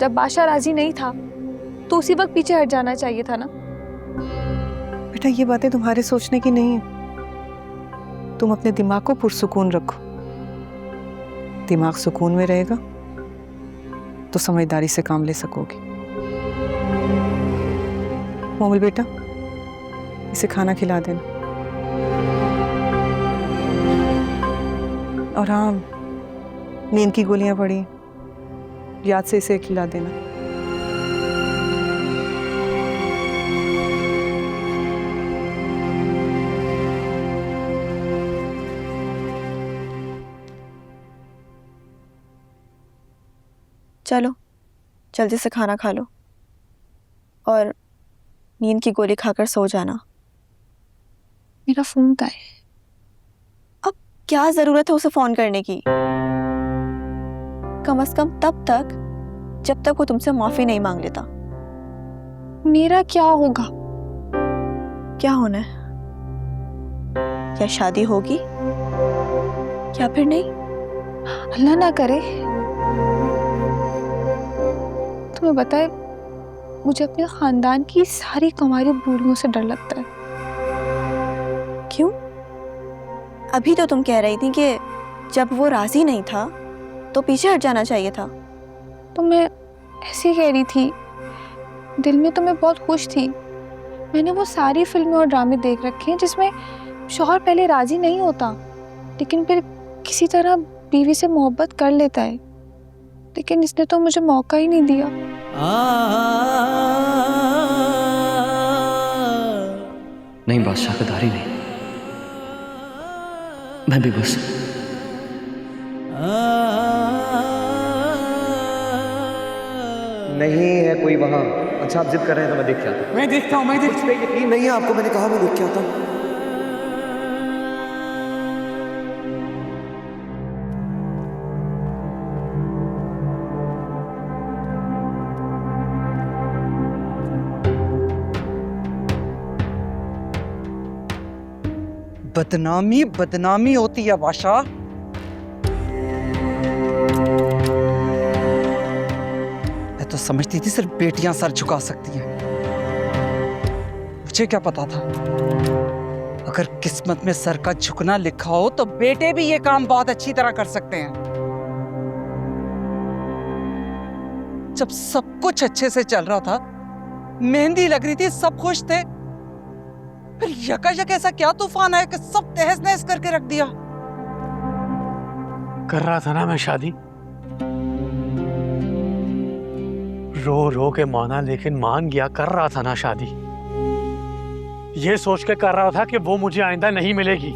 जब बादशाह राजी नहीं था तो उसी वक्त पीछे हट जाना चाहिए था ना। बेटा ये बातें तुम्हारे सोचने की नहीं है। तुम अपने दिमाग को पुरसुकून रखो। दिमाग सुकून में रहेगा तो समझदारी से काम ले सकोगे। मोमिल बेटा, इसे खाना खिला देना। और हाँ, नींद की गोलियां पड़ी, याद से इसे खिला देना। चलो जल्दी से खाना खा लो और नींद की गोली खाकर सो जाना। मेरा फोन कहाँ है? अब क्या जरूरत है उसे फोन करने की? कम से कम तब तक जब तक वो तुमसे माफी नहीं मांग लेता। मेरा क्या होगा? क्या होना है? या शादी होगी या फिर नहीं। अल्लाह ना करे। तुम्हें बताए, मुझे अपने खानदान की सारी कुंवारी बूढ़ियों से डर लगता है। क्यों? अभी तो तुम कह रही थी कि जब वो राजी नहीं था तो पीछे हट जाना चाहिए था। तो मैं ऐसे कह रही थी, दिल में तो मैं बहुत खुश थी। मैंने वो सारी फिल्में और ड्रामे देख रखे हैं जिसमें शौहर पहले राजी नहीं होता लेकिन फिर किसी तरह बीवी से मोहब्बत कर लेता है। लेकिन इसने तो मुझे मौका ही नहीं दिया। नहीं बादशाह का दारी नहीं, मैं भी बस नहीं है कोई वहां। अच्छा आप जिद कर रहे हैं तो मैं देख के आता हूं। मैं देखता हूँ, मैं कुछ पे यकीन नहीं है आपको, मैंने कहा मैं देख के आता हूं। बदनामी बदनामी होती है बादशाह। मैं तो समझती थी सिर्फ बेटियां सर झुका सकती हैं। मुझे क्या पता था अगर किस्मत में सर का झुकना लिखा हो तो बेटे भी ये काम बहुत अच्छी तरह कर सकते हैं। जब सब कुछ अच्छे से चल रहा था, मेहंदी लग रही थी, सब खुश थे, फिर यकायक ऐसा क्या तूफान आया कि सब तहस नहस करके रख दिया। कर रहा था ना मैं शादी, रो रो के माना लेकिन मान गया। कर रहा था ना शादी, ये सोच के कर रहा था कि वो मुझे आइंदा नहीं मिलेगी।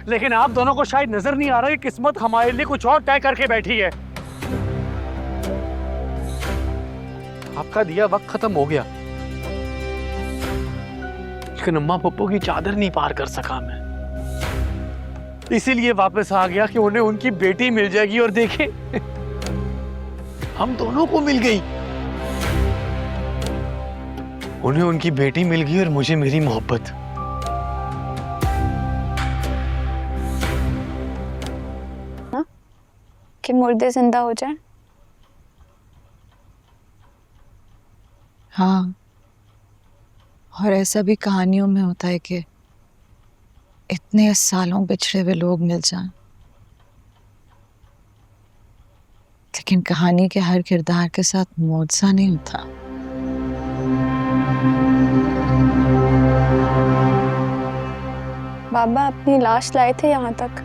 लेकिन आप दोनों को शायद नजर नहीं आ रहा कि किस्मत हमारे लिए कुछ और तय करके बैठी है। आपका दिया वक्त खत्म हो गया, लेकिन अम्मा पप्पू की चादर नहीं पार कर सका मैं। इसीलिए वापस आ गया कि उन्हें उनकी बेटी मिल जाएगी। और देखे हम दोनों को मिल गई। उन्हें उनकी बेटी मिल गई और मुझे मेरी मोहब्बत। कि मुर्दे जिंदा हो जाए। हाँ, और ऐसा भी कहानियों में होता है कि इतने सालों बिछड़े हुए लोग मिल जाएं, लेकिन कहानी के हर किरदार के साथ मुआवजा नहीं होता। बाबा अपनी लाश लाए थे यहाँ तक,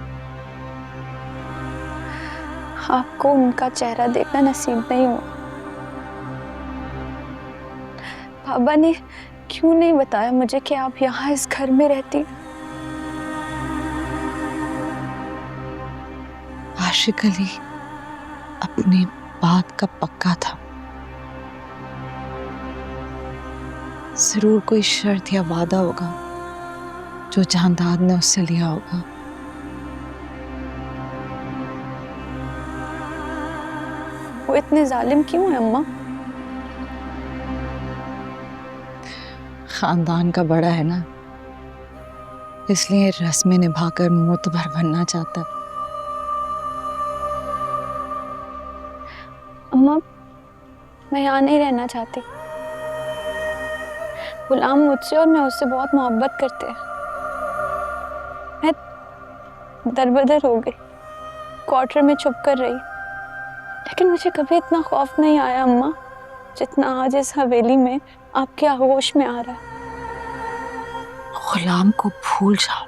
आपको उनका चेहरा देखना नसीब नहीं हुआ। बाबा ने क्यों नहीं बताया मुझे कि आप यहाँ इस घर में रहती? आशिक अली अपनी बात का पक्का था। जरूर कोई शर्त या वादा होगा जो जहांदाद ने उससे लिया होगा। वो इतने जालिम क्यों है अम्मा? खानदान का बड़ा है ना, इसलिए रस्में निभाकर मोतबर बनना चाहता है। अम्मा, मैं यहाँ नहीं रहना चाहती। गुलाम मुझसे और मैं उससे बहुत मोहब्बत करते हैं। मैं दरबदर हो गई, क्वार्टर में छुप कर रही, लेकिन मुझे कभी इतना खौफ नहीं आया अम्मा जितना आज इस हवेली में आपके आगोश में आ रहा है। गुलाम को भूल जाओ,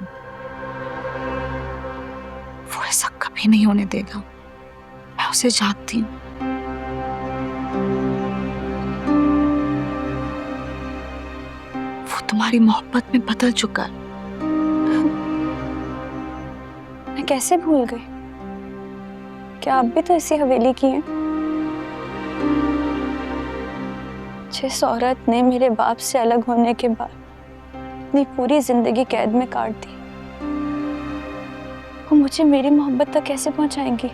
वो ऐसा कभी नहीं होने देगा। मैं उसे जानती हूँ। वो तुम्हारी मोहब्बत में बदल चुका है। मैं कैसे भूल गई? क्या आप भी तो इसी हवेली की हैं? जिस औरत ने मेरे बाप से अलग होने के बाद अपनी पूरी जिंदगी कैद में काट दी, वो मुझे मेरी मोहब्बत तक कैसे पहुंचाएंगी?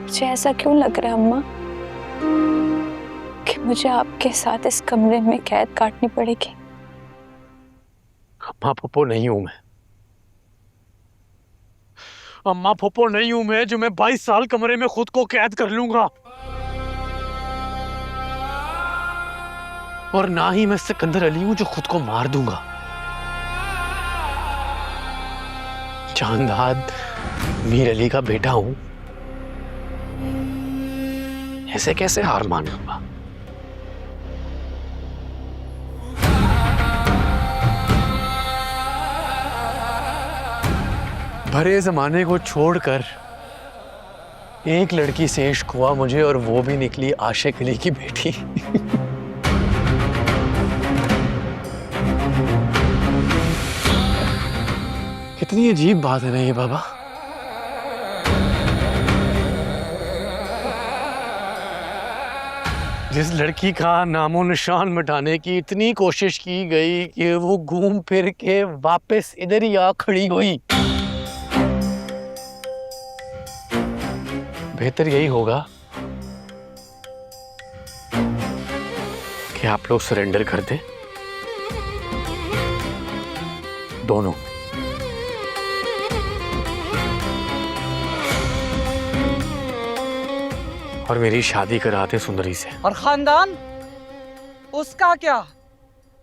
मुझे ऐसा क्यों लग रहा है अम्मा कि मुझे आपके साथ इस कमरे में कैद काटनी पड़ेगी? अम्मा फुप्पो नहीं हूं मैं। अम्मा फुप्पो नहीं हूं मैं जो मैं 22 साल कमरे में खुद को कैद कर लूंगा। और ना ही मैं सिकंदर अली हूं जो खुद को मार दूंगा। चांदाद मीर अली का बेटा हूं, ऐसे कैसे हार मान लूंगा? भरे जमाने को छोड़कर एक लड़की से इश्क हुआ मुझे, और वो भी निकली आशिक अली की बेटी। कितनी अजीब बात है ना ये बाबा। जिस लड़की का नामो निशान मिटाने की इतनी कोशिश की गई कि वो घूम फिर के वापस इधर ही आ खड़ी हुई। बेहतर यही होगा कि आप लोग सरेंडर कर दें, दोनों। और मेरी शादी कराते सुंदरी से। और खानदान, उसका क्या?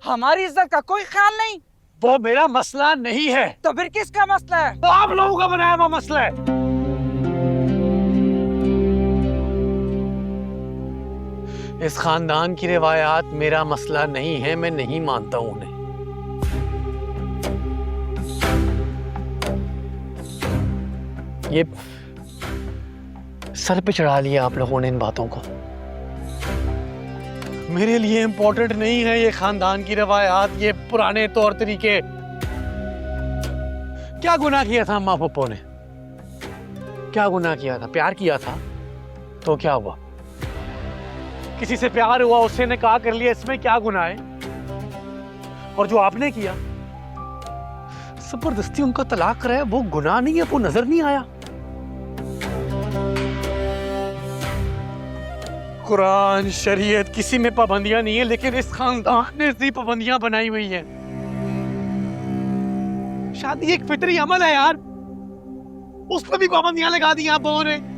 हमारी इज्जत का कोई ख्याल नहीं? वो मेरा मसला नहीं है। तो फिर किसका मसला है? तो आप लोगों का बनाया हुआ मसला है। इस खानदान की रिवायात मेरा मसला नहीं है, मैं नहीं मानता हूं उन्हें। ये सर पे चढ़ा लिया आप लोगों ने इन बातों को। मेरे लिए इंपॉर्टेंट नहीं है ये खानदान की रिवायात, ये पुराने तौर तरीके। क्या गुनाह किया था अम्मा पप्पो ने? क्या गुनाह किया था? प्यार किया था तो क्या हुआ? किसी से प्यार हुआ, उससे निकाह कर लिया, इसमें क्या गुनाह है? और जो आपने किया, जबरदस्ती उनका तलाक कराया, वो गुनाह नहीं है? वो नजर नहीं आया? कुरान शरीयत किसी में पाबंदियां नहीं है, लेकिन इस खानदान ने इतनी पाबंदियां बनाई हुई हैं। शादी एक फितरी अमल है यार, उस पर भी पाबंदियां लगा दी आप लोगों ने।